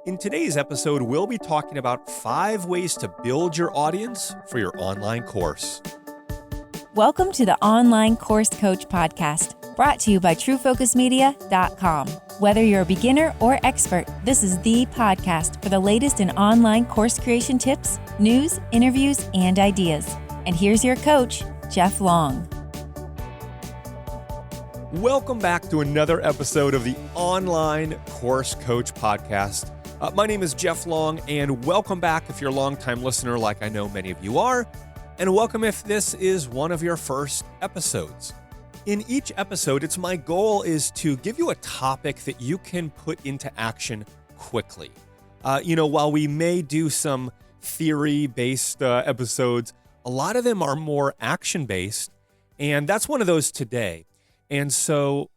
In today's episode, we'll be talking about 5 ways to build your audience for your online course. Welcome to the Online Course Coach Podcast, brought to you by TrueFocusMedia.com. Whether you're a beginner or expert, this is the podcast for the latest in online course creation tips, news, interviews, and ideas. And here's your coach, Jeff Long. Welcome back to another episode of the Online Course Coach Podcast. My name is Jeff Long, and welcome back if you're a longtime listener like I know many of you are, and welcome if this is one of your first episodes. In each episode, it's my goal is to give you a topic that you can put into action quickly. While we may do some theory-based episodes, a lot of them are more action-based, and that's one of those today. And so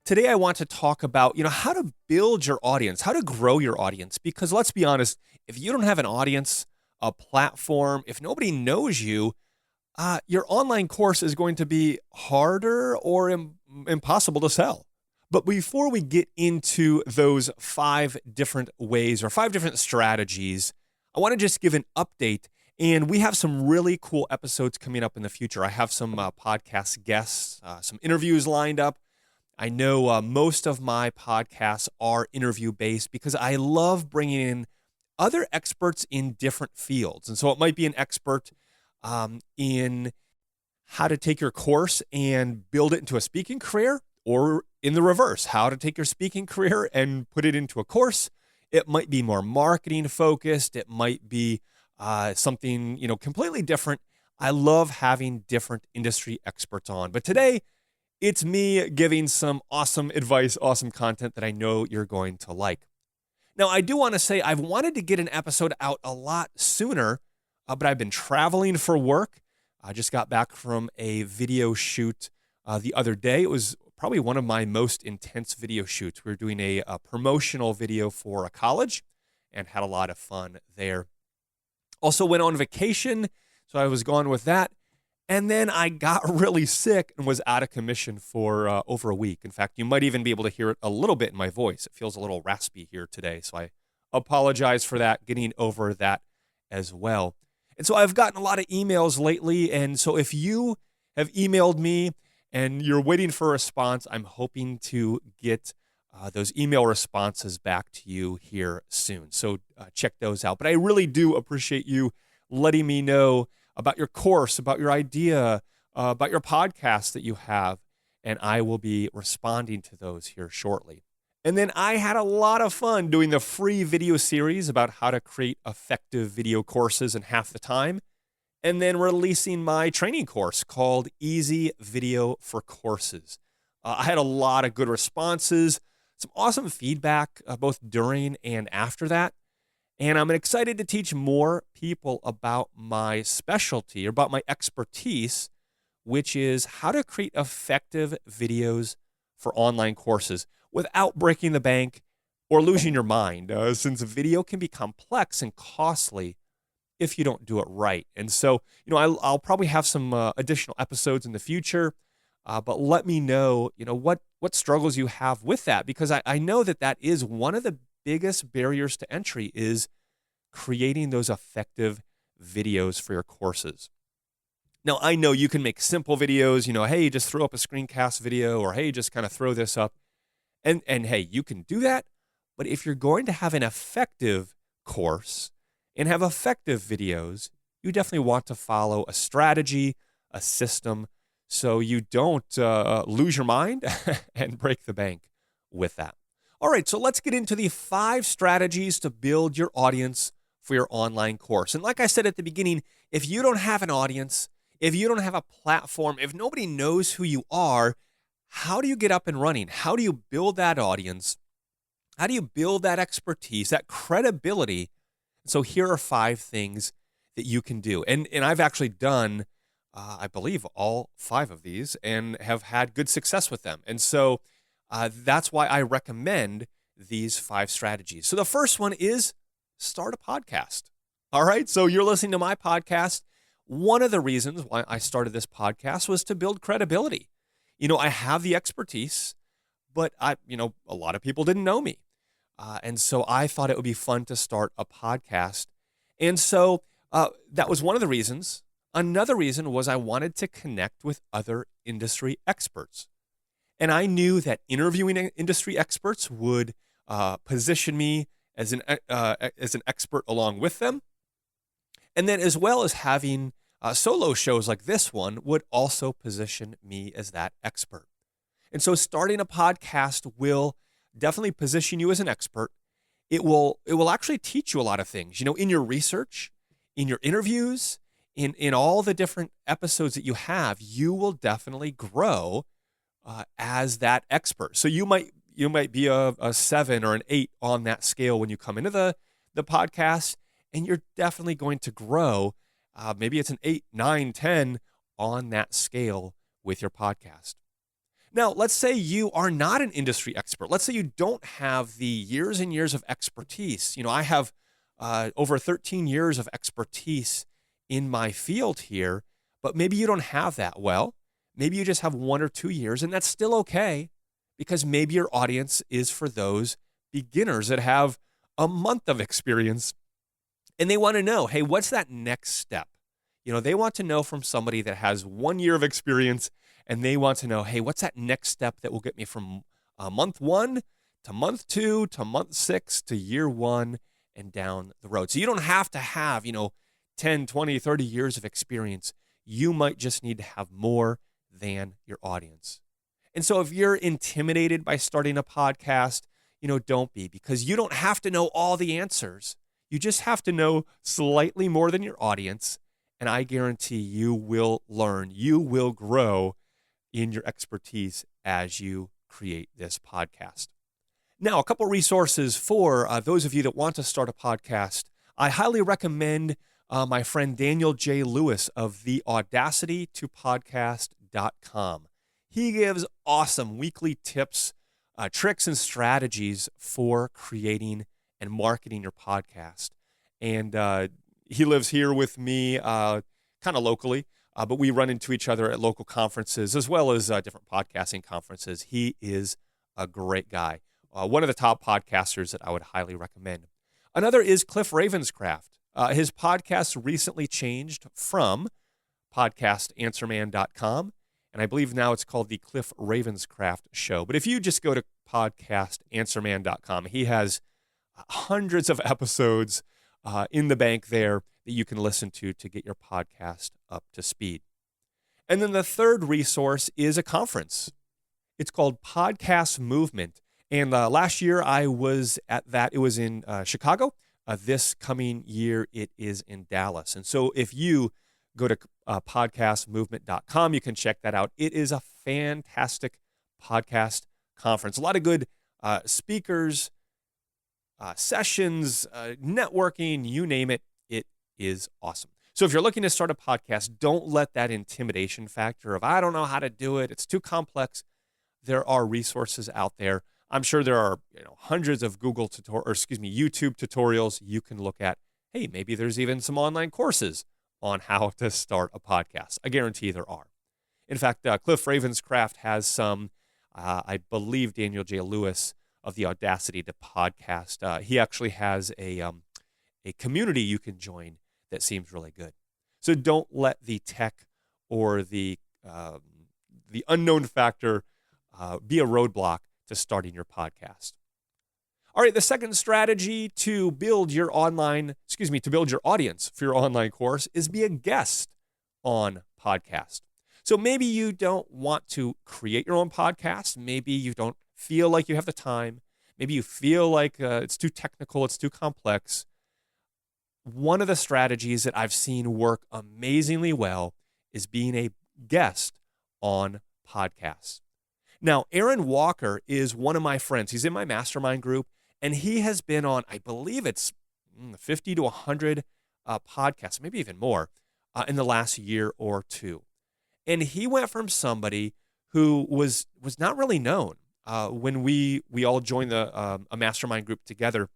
today I want to talk about, how to build your audience, how to grow your audience. Because let's be honest, if you don't have an audience, a platform, if nobody knows you, your online course is going to be harder or impossible to sell. But before we get into those 5 different ways or 5 different strategies, I want to just give an update. And we have some really cool episodes coming up in the future. I have some podcast guests, some interviews lined up. I know most of my podcasts are interview-based because I love bringing in other experts in different fields. And so it might be an expert in how to take your course and build it into a speaking career, or in the reverse, how to take your speaking career and put it into a course. It might be more marketing focused. It might be something, completely different. I love having different industry experts on. But today, it's me giving some awesome advice, awesome content that I know you're going to like. Now, I do want to say I've wanted to get an episode out a lot sooner, but I've been traveling for work. I just got back from a video shoot the other day. It was probably one of my most intense video shoots. We were doing a promotional video for a college and had a lot of fun there. Also went on vacation, so I was gone with that. And then I got really sick and was out of commission for over a week. In fact, you might even be able to hear it a little bit in my voice. It feels a little raspy here today, so I apologize for that, getting over that as well. And so I've gotten a lot of emails lately, and so if you have emailed me and you're waiting for a response, I'm hoping to get those email responses back to you here soon. So check those out. But I really do appreciate you letting me know about your course, about your idea, about your podcast that you have, and I will be responding to those here shortly. And then I had a lot of fun doing the free video series about how to create effective video courses in half the time, and then releasing my training course called Easy Video for Courses. I had a lot of good responses, some awesome feedback both during and after that. And I'm excited to teach more people about my specialty or about my expertise, which is how to create effective videos for online courses without breaking the bank or losing your mind, since video can be complex and costly if you don't do it right. And so, I'll probably have some additional episodes in the future, but let me know, what struggles you have with that, because I know that is one of the biggest barriers to entry is creating those effective videos for your courses. Now, I know you can make simple videos, hey, just throw up a screencast video, or hey, just kind of throw this up. And hey, you can do that. But if you're going to have an effective course and have effective videos, you definitely want to follow a strategy, a system, so you don't lose your mind and break the bank with that. All right, so let's get into the 5 strategies to build your audience for your online course. And like I said at the beginning, if you don't have an audience, if you don't have a platform, if nobody knows who you are, how do you get up and running? How do you build that audience? How do you build that expertise, that credibility? So here are 5 things that you can do. And I've actually done, I believe, all 5 of these and have had good success with them. And so that's why I recommend these 5 strategies. So the first one is start a podcast. All right. So you're listening to my podcast. One of the reasons why I started this podcast was to build credibility. I have the expertise, but a lot of people didn't know me. And so I thought it would be fun to start a podcast. And so that was one of the reasons. Another reason was I wanted to connect with other industry experts. And I knew that interviewing industry experts would position me as an expert along with them. And then as well as having solo shows like this one would also position me as that expert. And so starting a podcast will definitely position you as an expert. It will actually teach you a lot of things, in your research, in your interviews, in all the different episodes that you will definitely grow as that expert. So you might be a 7 or an 8 on that scale when you come into the podcast, and you're definitely going to grow. Maybe it's an 8, 9, 10 on that scale with your podcast. Now, let's say you are not an industry expert. Let's say you don't have the years and years of expertise. I have over 13 years of expertise in my field here, but maybe you don't have that. Well, maybe you just have 1 or 2 years, and that's still okay, because maybe your audience is for those beginners that have a month of experience, and they want to know, hey, what's that next step? They want to know from somebody that has 1 year of experience, and they want to know, hey, what's that next step that will get me from month 1 to month 2 to month 6 to year 1 and down the road. So you don't have to have, 10, 20, 30 years of experience. You might just need to have more than your audience. And so if you're intimidated by starting a podcast, don't be, because you don't have to know all the answers. You just have to know slightly more than your audience. And I guarantee you will learn, you will grow in your expertise as you create this podcast. Now, a couple resources for those of you that want to start a podcast. I highly recommend my friend Daniel J. Lewis of theaudacitytopodcast.com. He gives awesome weekly tips, tricks, and strategies for creating and marketing your podcast. And he lives here with me kind of locally, but we run into each other at local conferences as well as different podcasting conferences. He is a great guy. One of the top podcasters that I would highly recommend. Another is Cliff Ravenscraft. His podcast recently changed from podcastanswerman.com, and I believe now it's called the Cliff Ravenscraft Show. But if you just go to podcastanswerman.com, he has hundreds of episodes in the bank there that you can listen to get your podcast up to speed. And then the third resource is a conference. It's called Podcast Movement. And last year I was at that. It was in Chicago. This coming year, it is in Dallas. And so if you go to podcastmovement.com, you can check that out. It is a fantastic podcast conference. A lot of good speakers, sessions, networking, you name it. It is awesome. So if you're looking to start a podcast, don't let that intimidation factor of, I don't know how to do it, it's too complex. There are resources out there. I'm sure there are hundreds of YouTube tutorials you can look at. Hey, maybe there's even some online courses on how to start a podcast. I guarantee there are. In fact, Cliff Ravenscraft has some, I believe Daniel J. Lewis of the Audacity to Podcast. He actually has a community you can join that seems really good. So don't let the tech or the unknown factor be a roadblock to starting your podcast. All right, the second strategy to build your audience for your online course is be a guest on podcast. So maybe you don't want to create your own podcast. Maybe you don't feel like you have the time. Maybe you feel like it's too technical, it's too complex. One of the strategies that I've seen work amazingly well is being a guest on podcasts. Now, Aaron Walker is one of my friends. He's in my mastermind group, and he has been on, I believe it's 50 to 100 podcasts, maybe even more, in the last year or two. And he went from somebody who was not really known when we all joined a mastermind group together,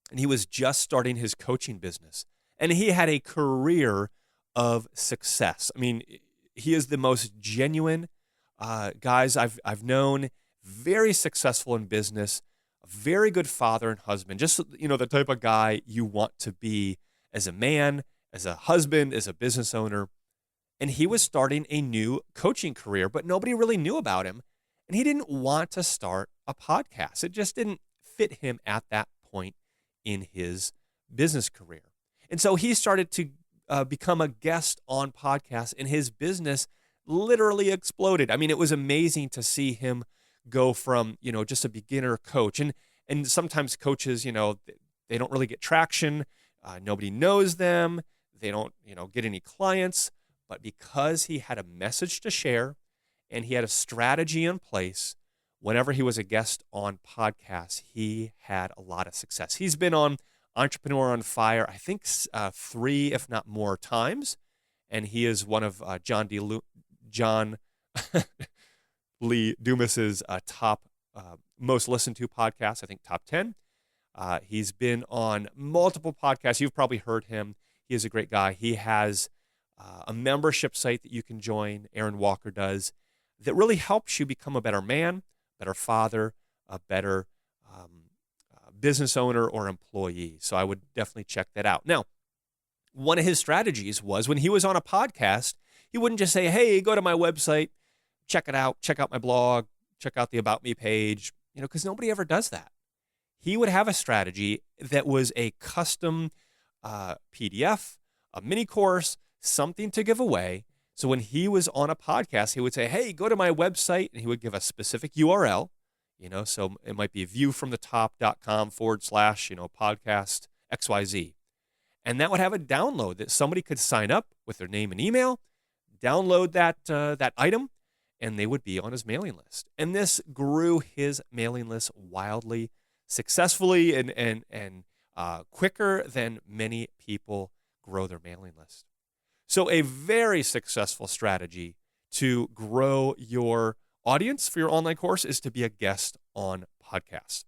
and he was just starting his coaching business. And he had a career of success. I mean, he is the most genuine guys I've known, very successful in business, a very good father and husband, just, the type of guy you want to be as a man, as a husband, as a business owner. And he was starting a new coaching career, but nobody really knew about him. And he didn't want to start a podcast. It just didn't fit him at that point in his business career. And so he started to become a guest on podcasts, and his business literally exploded. I mean, it was amazing to see him go from, just a beginner coach. And sometimes coaches, they don't really get traction. Nobody knows them. They don't, get any clients. But because he had a message to share and he had a strategy in place, whenever he was a guest on podcasts, he had a lot of success. He's been on Entrepreneur on Fire, I think 3, if not more times. And he is one of John Lee Dumas's top most listened to podcasts, I think top 10. He's been on multiple podcasts. You've probably heard him. He is a great guy. He has a membership site that you can join, Aaron Walker does, that really helps you become a better man, better father, a better business owner or employee. So I would definitely check that out. Now, one of his strategies was when he was on a podcast, he wouldn't just say, hey, go to my website, check it out, check out my blog, check out the About Me page, because nobody ever does that. He would have a strategy that was a custom PDF, a mini course, something to give away. So when he was on a podcast, he would say, hey, go to my website, and he would give a specific URL, so it might be viewfromthetop.com/podcast XYZ. And that would have a download that somebody could sign up with their name and email, download that item, and they would be on his mailing list. And this grew his mailing list wildly, successfully, and quicker than many people grow their mailing list. So a very successful strategy to grow your audience for your online course is to be a guest on podcasts.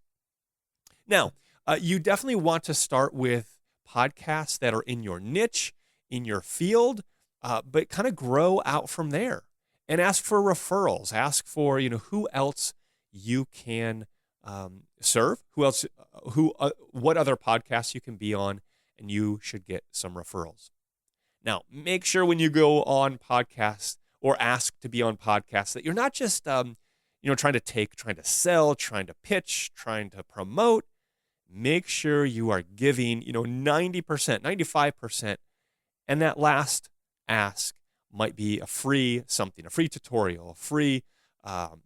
Now, you definitely want to start with podcasts that are in your niche, in your field, but kind of grow out from there and ask for referrals. Ask for, who else you can serve, what other podcasts you can be on, and you should get some referrals. Now, make sure when you go on podcasts or ask to be on podcasts that you're not just, trying to sell, trying to pitch, trying to promote. Make sure you are giving, 90%, 95%. And that last ask might be a free tutorial, a free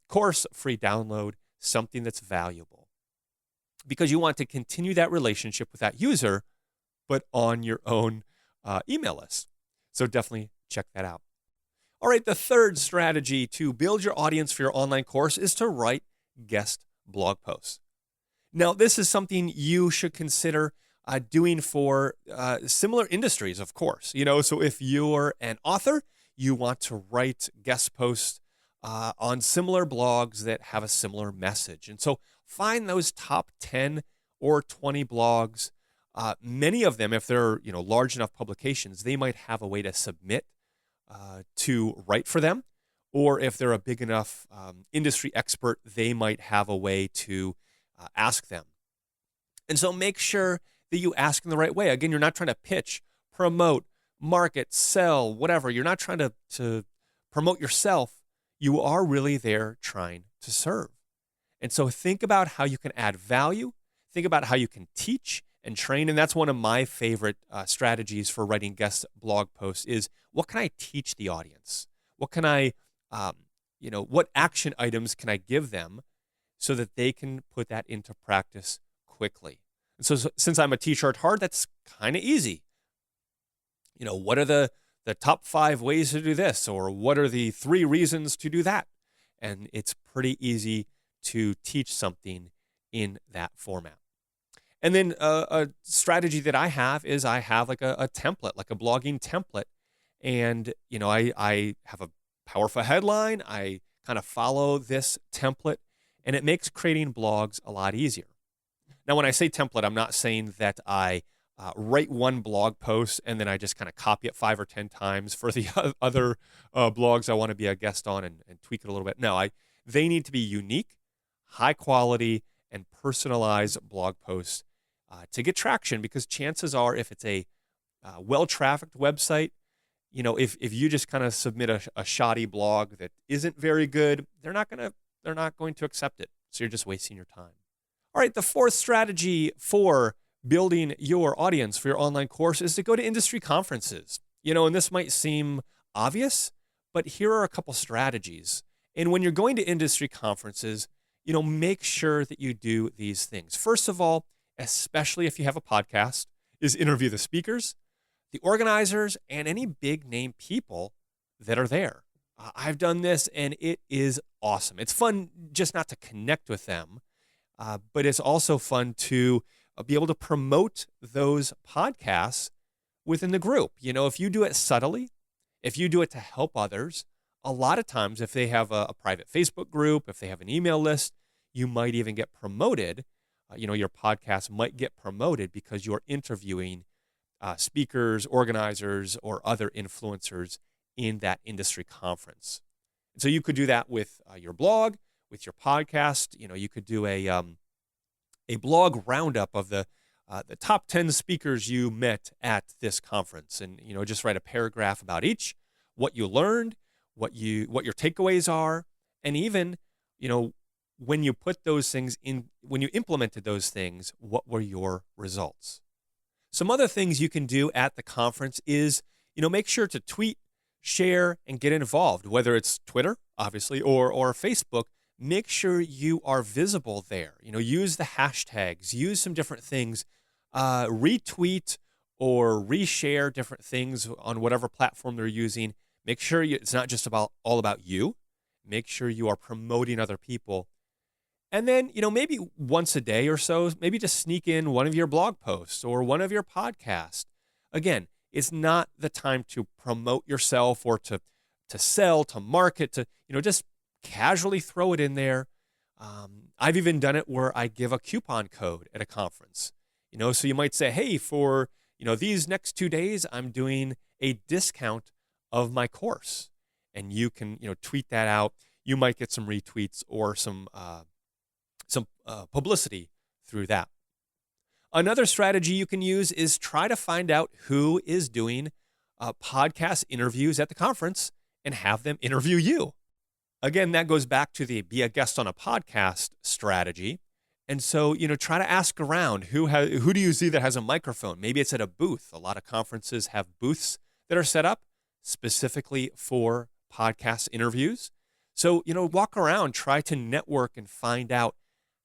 course, a free download, something that's valuable. Because you want to continue that relationship with that user, but on your own email list. So definitely check that out. All right, the third strategy to build your audience for your online course is to write guest blog posts. Now, this is something you should consider doing for similar industries, of course. So if you're an author, you want to write guest posts on similar blogs that have a similar message. And so find those top 10 or 20 blogs. Many of them, if they're large enough publications, they might have a way to submit to write for them. Or if they're a big enough industry expert, they might have a way to ask them. And so make sure that you ask in the right way. Again, you're not trying to pitch, promote, market, sell, whatever. You're not trying to promote yourself. You are really there trying to serve. And so think about how you can add value. Think about how you can teach and train. And that's one of my favorite strategies for writing guest blog posts is, what can I teach the audience? What can I, what action items can I give them so that they can put that into practice quickly? And so since I'm a teacher at heart, that's kind of easy. What are the top 5 ways to do this? Or what are the 3 reasons to do that? And it's pretty easy to teach something in that format. And then a strategy that I have is I have like a template, like a blogging template. And, I have a powerful headline. I kind of follow this template, and it makes creating blogs a lot easier. Now, when I say template, I'm not saying that I write one blog post and then I just kind of copy it 5 or 10 times for the other blogs I want to be a guest on and tweak it a little bit. No, they need to be unique, high quality, and personalize blog posts to get traction, because chances are, if it's a well-trafficked website, if you just kind of submit a shoddy blog that isn't very good, they're not going to accept it. So you're just wasting your time. All right, the fourth strategy for building your audience for your online course is to go to industry conferences. And this might seem obvious, but here are a couple strategies. And when you're going to industry conferences, make sure that you do these things. First of all, especially if you have a podcast, is interview the speakers, the organizers, and any big name people that are there. I've done this, and it is awesome. It's fun just not to connect with them, but it's also fun to be able to promote those podcasts within the group. If you do it subtly, if you do it to help others, a lot of times if they have a private Facebook group, if they have an email list, you might even get promoted. Your podcast might get promoted because you're interviewing speakers, organizers, or other influencers in that industry conference. And so you could do that with your blog, with your podcast. You could do a blog roundup of the top 10 speakers you met at this conference, and just write a paragraph about each, what you learned, what your takeaways are, and even when you put those things in, when you implemented those things, what were your results? Some other things you can do at the conference is make sure to tweet, share, and get involved, whether it's Twitter, obviously, or Facebook. Make sure you are visible there. Use the hashtags, use some different things, retweet or reshare different things on whatever platform they're using. Make sure it's not just all about you. Make sure you are promoting other people. And then, maybe once a day or so, maybe just sneak in one of your blog posts or one of your podcasts. Again, it's not the time to promote yourself or to sell, to market, to, just casually throw it in there. I've even done it where I give a coupon code at a conference. So you might say, hey, for, these next 2 days, I'm doing a discount of my course. And you can, tweet that out. You might get some retweets or some publicity through that. Another strategy you can use is try to find out who is doing podcast interviews at the conference and have them interview you. Again, that goes back to the be a guest on a podcast strategy. And so, try to ask around who do you see that has a microphone? Maybe it's at a booth. A lot of conferences have booths that are set up specifically for podcast interviews. So, walk around, try to network and find out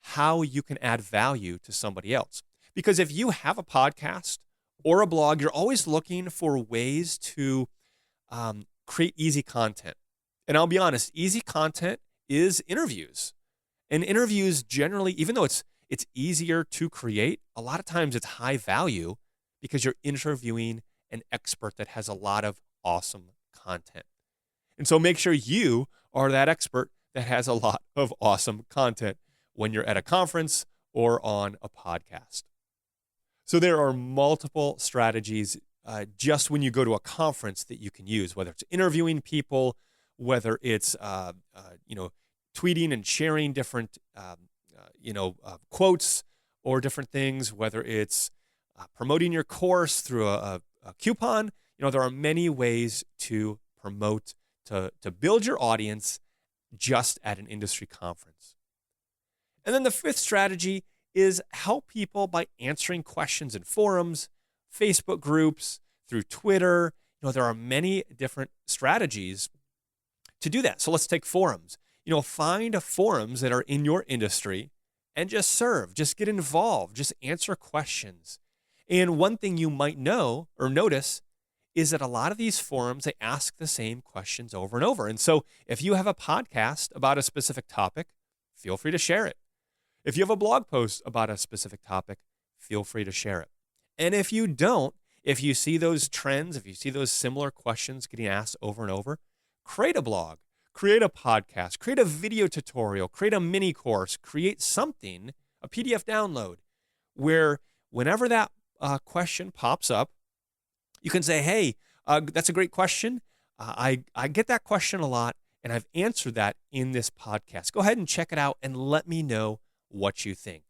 how you can add value to somebody else. Because if you have a podcast or a blog, you're always looking for ways to create easy content. And I'll be honest, easy content is interviews. And interviews generally, even though it's easier to create, a lot of times it's high value because you're interviewing an expert that has a lot of awesome content. And so make sure you are that expert that has a lot of awesome content when you're at a conference or on a podcast. So there are multiple strategies just when you go to a conference that you can use, whether it's interviewing people, whether it's tweeting and sharing different quotes or different things, whether it's promoting your course through a coupon. There are many ways to promote, to build your audience just at an industry conference. And then the fifth strategy is help people by answering questions in forums, Facebook groups, through Twitter. There are many different strategies to do that. So let's take forums. Find forums that are in your industry and just get involved, just answer questions. And one thing you might know or notice is that a lot of these forums, they ask the same questions over and over. And so if you have a podcast about a specific topic, feel free to share it. If you have a blog post about a specific topic, feel free to share it. And if you don't, if you see those trends, if you see those similar questions getting asked over and over, create a blog, create a podcast, create a video tutorial, create a mini course, create something, a PDF download, where whenever that question pops up, you can say, hey, that's a great question. I get that question a lot, and I've answered that in this podcast. Go ahead and check it out and let me know what you think.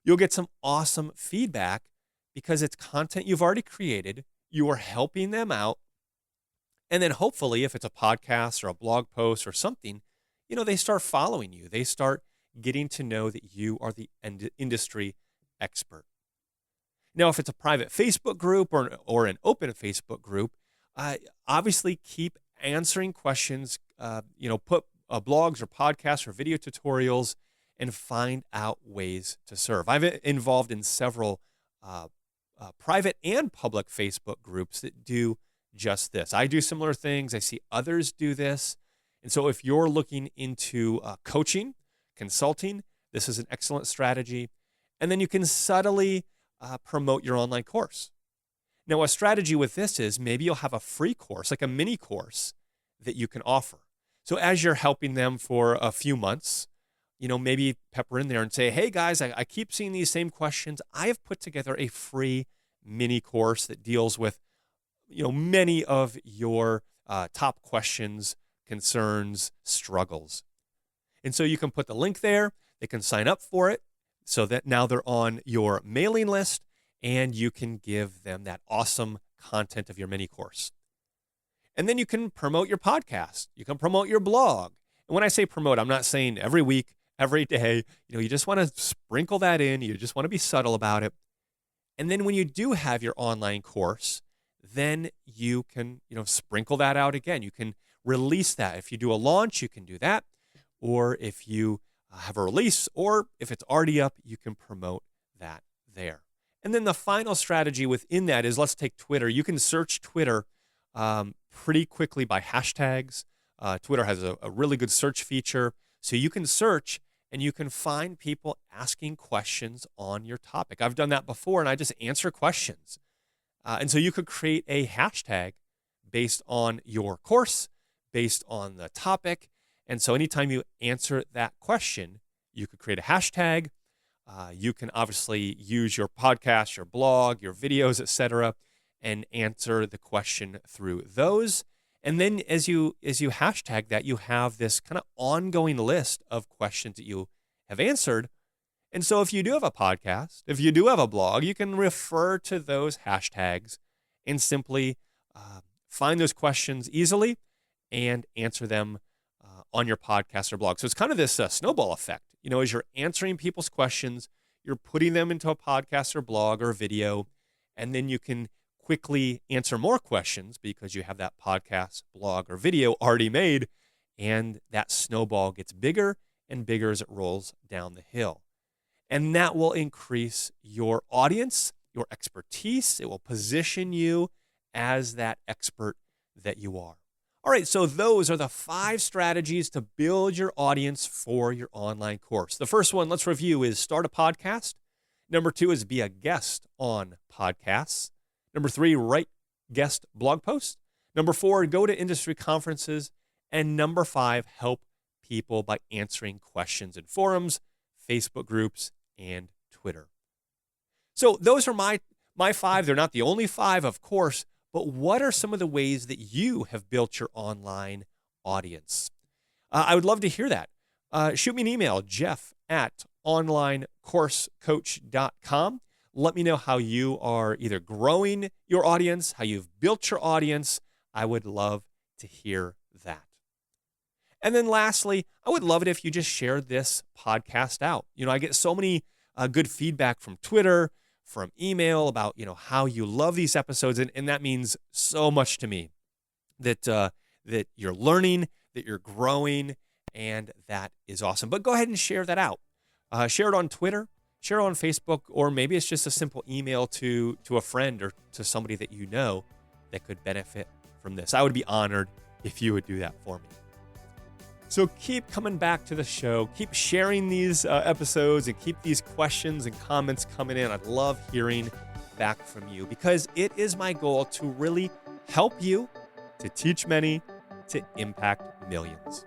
You'll get some awesome feedback because it's content you've already created. You are helping them out. And then hopefully, if it's a podcast or a blog post or something, they start following you. They start getting to know that you are the industry expert. Now, if it's a private Facebook group or an open Facebook group, obviously keep answering questions, put blogs or podcasts or video tutorials and find out ways to serve. I've been involved in several private and public Facebook groups that do just this. I do similar things. I see others do this. And so if you're looking into coaching, consulting, this is an excellent strategy. And then you can subtly promote your online course. Now, a strategy with this is maybe you'll have a free course, like a mini course that you can offer. So as you're helping them for a few months, maybe pepper in there and say, hey guys, I keep seeing these same questions. I have put together a free mini course that deals with, many of your top questions, concerns, struggles. And so you can put the link there. They can sign up for it so that now they're on your mailing list and you can give them that awesome content of your mini course. And then you can promote your podcast. You can promote your blog. And when I say promote, I'm not saying every week, every day. You just want to sprinkle that in. You just want to be subtle about it. And then when you do have your online course, then you can, sprinkle that out again. You can release that. If you do a launch, you can do that. Or if you have a release, or if it's already up, you can promote that there. And then the final strategy within that is, let's take Twitter. You can search Twitter pretty quickly by hashtags. Twitter has a really good search feature. So you can search and you can find people asking questions on your topic. I've done that before and I just answer questions. And so you could create a hashtag based on your course, based on the topic. And so anytime you answer that question, you could create a hashtag. You can obviously use your podcast, your blog, your videos, etc., and answer the question through those. And then as you hashtag that, you have this kind of ongoing list of questions that you have answered. And so if you do have a podcast, if you do have a blog, you can refer to those hashtags and simply find those questions easily and answer them on your podcast or blog. So it's kind of this snowball effect. As you're answering people's questions, you're putting them into a podcast or blog or video, and then you can quickly answer more questions because you have that podcast, blog, or video already made, and that snowball gets bigger and bigger as it rolls down the hill. And that will increase your audience, your expertise. It will position you as that expert that you are. All right, so those are the 5 strategies to build your audience for your online course. The first one, let's review, is start a podcast. Number 2 is be a guest on podcasts. Number 3, write guest blog posts. Number 4, go to industry conferences. And number 5, help people by answering questions in forums, Facebook groups, and Twitter. So those are my 5. They're not the only 5, of course, but what are some of the ways that you have built your online audience? I would love to hear that. Shoot me an email, jeff@onlinecoursecoach.com. Let me know how you are either growing your audience, how you've built your audience. I would love to hear that. And then lastly, I would love it if you just shared this podcast out. I get so many good feedback from Twitter, from email about, how you love these episodes. And that means so much to me that you're learning, that you're growing, and that is awesome. But go ahead and share that out. Share it on Twitter, share it on Facebook, or maybe it's just a simple email to a friend or to somebody that you know that could benefit from this. I would be honored if you would do that for me. So keep coming back to the show. Keep sharing these episodes and keep these questions and comments coming in. I'd love hearing back from you because it is my goal to really help you, to teach many, to impact millions.